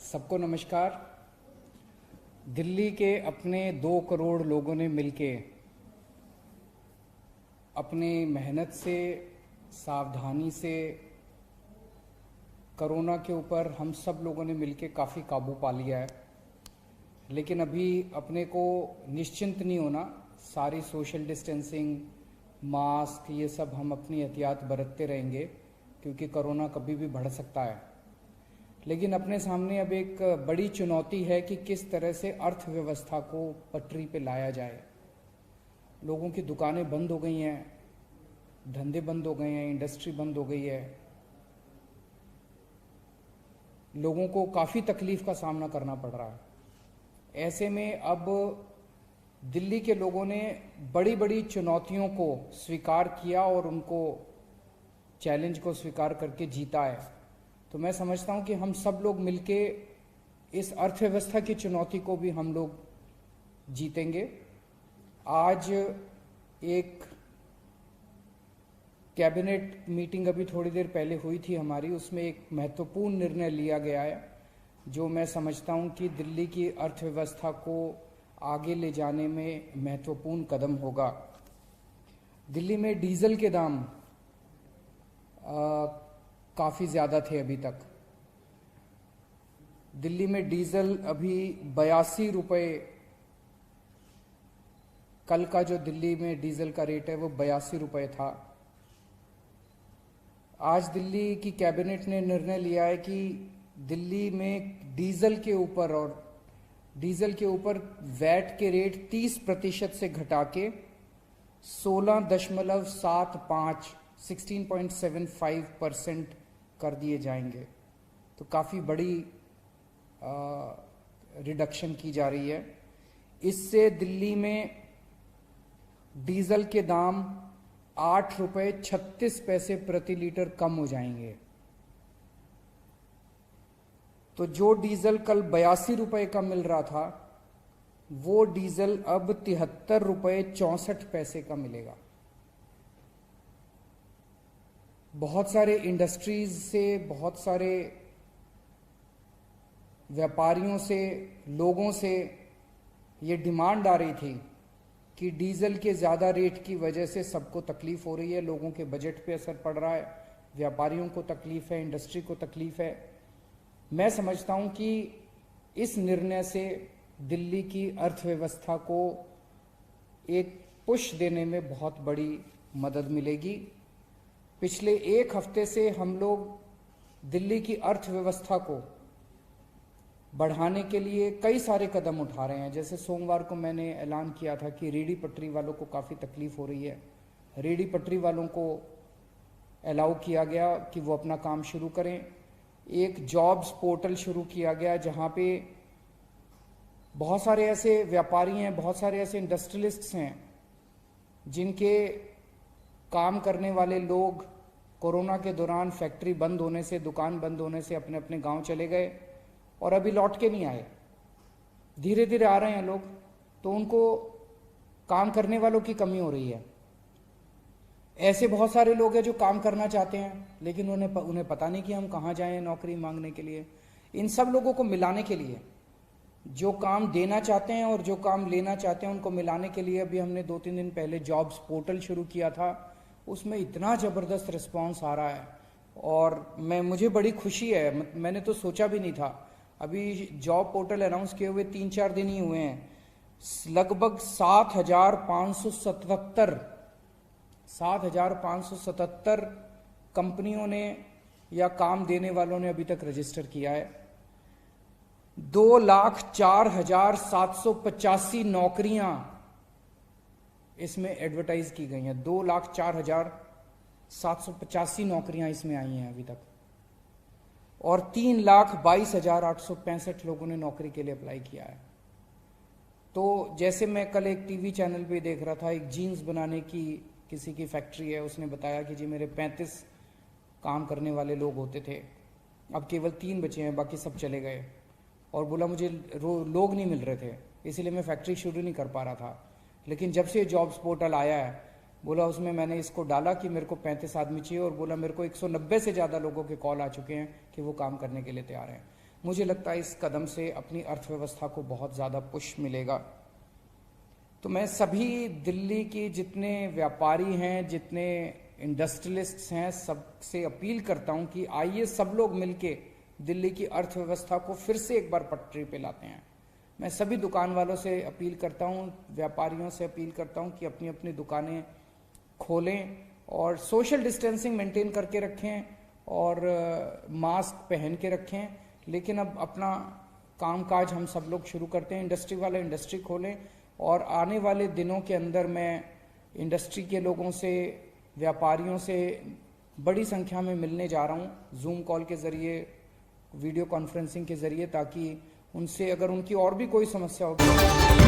सबको नमस्कार। दिल्ली के अपने 2 करोड़ लोगों ने मिलके अपने मेहनत से, सावधानी से कोरोना के ऊपर हम सब लोगों ने मिलके काफ़ी काबू पा लिया है। लेकिन अभी अपने को निश्चिंत नहीं होना। सारी सोशल डिस्टेंसिंग, मास्क, ये सब हम अपनी एहतियात बरतते रहेंगे क्योंकि कोरोना कभी भी बढ़ सकता है। लेकिन अपने सामने अब एक बड़ी चुनौती है कि किस तरह से अर्थव्यवस्था को पटरी पे लाया जाए। लोगों की दुकानें बंद हो गई हैं, धंधे बंद हो गए हैं, इंडस्ट्री बंद हो गई है। लोगों को काफ़ी तकलीफ का सामना करना पड़ रहा है। ऐसे में अब दिल्ली के लोगों ने बड़ी बड़ी चुनौतियों को स्वीकार किया और उनको चैलेंज को स्वीकार करके जीता है। तो मैं समझता हूं कि हम सब लोग मिलके इस अर्थव्यवस्था की चुनौती को भी हम लोग जीतेंगे। आज एक कैबिनेट मीटिंग अभी थोड़ी देर पहले हुई थी हमारी, उसमें एक महत्वपूर्ण निर्णय लिया गया है जो मैं समझता हूं कि दिल्ली की अर्थव्यवस्था को आगे ले जाने में महत्वपूर्ण कदम होगा। दिल्ली में डीजल के दाम काफ़ी ज़्यादा थे अभी तक। दिल्ली में डीजल अभी 82 रुपये, कल का जो दिल्ली में डीजल का रेट है वो 82 रुपये था। आज दिल्ली की कैबिनेट ने निर्णय लिया है कि दिल्ली में डीजल के ऊपर वैट के रेट 30% से घटा के 16.75% कर दिए जाएंगे। तो काफ़ी बड़ी रिडक्शन की जा रही है। इससे दिल्ली में डीजल के दाम 8 रुपये 36 पैसे प्रति लीटर कम हो जाएंगे। तो जो डीजल कल 82 रुपये का मिल रहा था वो डीजल अब 73 रुपये 64 पैसे का मिलेगा। बहुत सारे इंडस्ट्रीज से, बहुत सारे व्यापारियों से, लोगों से ये डिमांड आ रही थी कि डीजल के ज़्यादा रेट की वजह से सबको तकलीफ हो रही है, लोगों के बजट पे असर पड़ रहा है, व्यापारियों को तकलीफ है, इंडस्ट्री को तकलीफ है। मैं समझता हूं कि इस निर्णय से दिल्ली की अर्थव्यवस्था को एक पुश देने में बहुत बड़ी मदद मिलेगी। पिछले 1 हफ्ते से हम लोग दिल्ली की अर्थव्यवस्था को बढ़ाने के लिए कई सारे कदम उठा रहे हैं। जैसे सोमवार को मैंने ऐलान किया था कि रेहड़ी पटरी वालों को काफ़ी तकलीफ हो रही है। रेहड़ी पटरी वालों को अलाउ किया गया कि वो अपना काम शुरू करें। एक जॉब्स पोर्टल शुरू किया गया जहां पे बहुत सारे ऐसे व्यापारी हैं, बहुत सारे ऐसे इंडस्ट्रियलिस्ट्स हैं जिनके काम करने वाले लोग कोरोना के दौरान फैक्ट्री बंद होने से, दुकान बंद होने से अपने अपने गांव चले गए और अभी लौट के नहीं आए। धीरे धीरे आ रहे हैं लोग, तो उनको काम करने वालों की कमी हो रही है। ऐसे बहुत सारे लोग हैं जो काम करना चाहते हैं लेकिन उन्हें पता नहीं कि हम कहाँ जाएं नौकरी मांगने के लिए। इन सब लोगों को मिलाने के लिए, जो काम देना चाहते हैं और जो काम लेना चाहते हैं, उनको मिलाने के लिए अभी हमने 2-3 दिन पहले जॉब्स पोर्टल शुरू किया था। उसमें इतना ज़बरदस्त रिस्पॉन्स आ रहा है और मुझे बड़ी खुशी है। मैंने तो सोचा भी नहीं था। अभी जॉब पोर्टल अनाउंस किए हुए 3-4 दिन ही हुए हैं। लगभग 7,577 कंपनियों ने या काम देने वालों ने अभी तक रजिस्टर किया है। 2,04,785 नौकरियां इसमें एडवर्टाइज की गई हैं। 2,04,785 नौकरियां इसमें आई हैं अभी तक और 3,22,865 लोगों ने नौकरी के लिए अप्लाई किया है। तो जैसे मैं कल एक टीवी चैनल पे देख रहा था, एक जीन्स बनाने की किसी की फैक्ट्री है, उसने बताया कि जी मेरे 35 काम करने वाले लोग होते थे, अब केवल 3 बचे हैं, बाकी सब चले गए। और बोला मुझे लोग नहीं मिल रहे थे, इसीलिए मैं फैक्ट्री शुरू नहीं कर पा रहा था। लेकिन जब से जॉब्स पोर्टल आया है, बोला उसमें मैंने इसको डाला कि मेरे को 35 आदमी चाहिए और बोला मेरे को 190 से ज़्यादा लोगों के कॉल आ चुके हैं कि वो काम करने के लिए तैयार हैं। मुझे लगता है इस कदम से अपनी अर्थव्यवस्था को बहुत ज़्यादा पुश मिलेगा। तो मैं सभी दिल्ली के जितने व्यापारी हैं, जितने इंडस्ट्रियलिस्ट्स हैं, सबसे अपील करता हूं कि आइए सब लोग मिलके दिल्ली की अर्थव्यवस्था को फिर से एक बार पटरी पे लाते हैं। मैं सभी दुकान वालों से अपील करता हूं, व्यापारियों से अपील करता हूं कि अपनी अपनी दुकानें खोलें और सोशल डिस्टेंसिंग मेंटेन करके रखें और मास्क पहन के रखें। लेकिन अब अपना कामकाज हम सब लोग शुरू करते हैं, इंडस्ट्री वाले इंडस्ट्री खोलें और आने वाले दिनों के अंदर मैं इंडस्ट्री के लोगों से, व्यापारियों से बड़ी संख्या में मिलने जा रहा हूं जूम कॉल के ज़रिए, वीडियो कॉन्फ्रेंसिंग के ज़रिए, ताकि उनसे अगर उनकी और भी कोई समस्या होगी